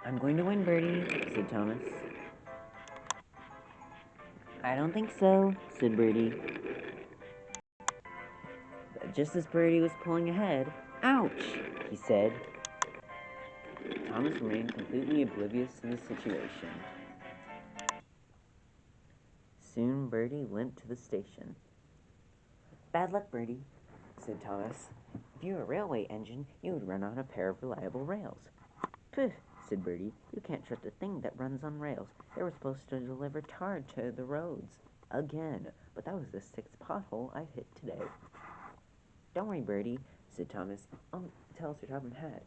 I'm going to win, Birdie, said Thomas. I don't think so, said Birdie. But just as Birdie was pulling ahead, ouch, he said. Thomas remained completely oblivious to the situation. Soon Birdie limped to the station. Bad luck, Birdie, said Thomas. If you were a railway engine, you would run on a pair of reliable rails. Pooh, said Birdie. You can't trust a thing that runs on rails. They were supposed to deliver tar to the roads. Again, but that was the 6th pothole I've hit today. Don't worry, Birdie, said Thomas. I'll tell Sir Topham Hatt,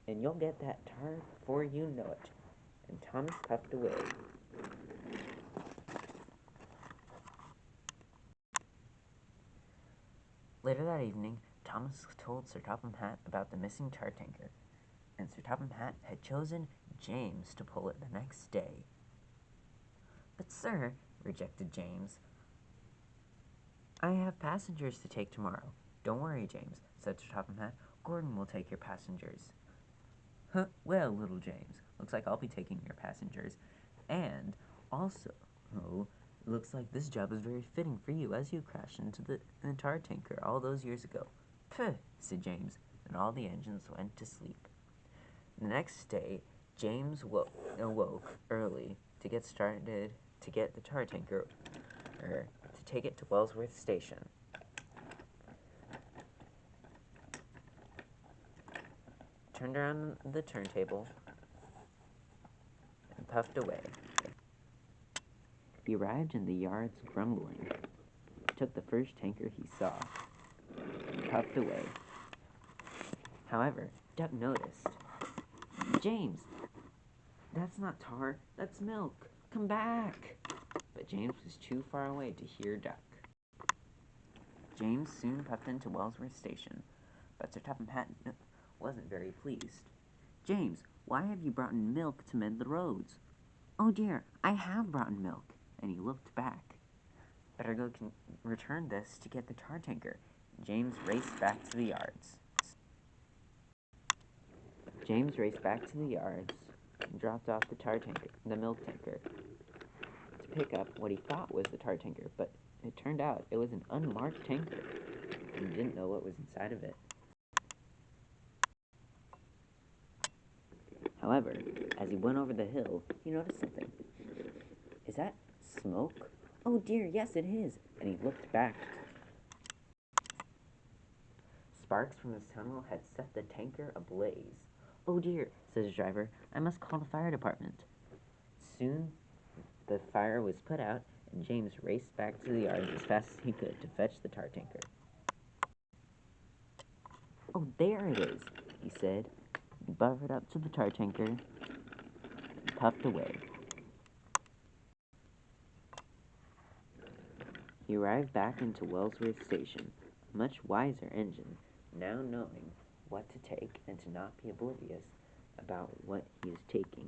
and you'll get that tar before you know it. And Thomas puffed away. Later that evening, Thomas told Sir Topham Hatt about the missing tar tanker, and Sir Topham Hatt had chosen James to pull it the next day. But, sir, rejected James, I have passengers to take tomorrow. Don't worry, James, said Sir Topham Hatt. Gordon will take your passengers. Huh, well, little James, looks like I'll be taking your passengers. And also, looks like this job is very fitting for you, as you crashed into the tar tanker all those years ago. Pooh, said James, and all the engines went to sleep. The next day, James awoke early to get started to get the tar tanker, to take it to Wellsworth Station. Turned around the turntable and puffed away. He arrived in the yards grumbling, took the first tanker he saw, and puffed away. However, Duck noticed. James, that's not tar, that's milk. Come back! But James was too far away to hear Duck. James soon puffed into Wellsworth Station, but Sir Topham Hatt wasn't very pleased. James, why have you brought in milk to mend the roads? Oh dear, I have brought in milk. And he looked back. Better go return this to get the tar tanker. James raced back to the yards. James raced back to the yards and dropped off the milk tanker, to pick up what he thought was the tar tanker, but it turned out it was an unmarked tanker, and he didn't know what was inside of it. However, as he went over the hill, he noticed something. Is that smoke? Oh dear, yes it is, and he looked back. Sparks from his tunnel had set the tanker ablaze. Oh dear, said his driver, I must call the fire department. Soon the fire was put out, and James raced back to the yards as fast as he could to fetch the tar tanker. Oh, there it is, he said. He buffered up to the tar tanker and puffed away. He arrived back into Wellsworth Station, a much wiser engine, now knowing what to take and to not be oblivious about what he is taking.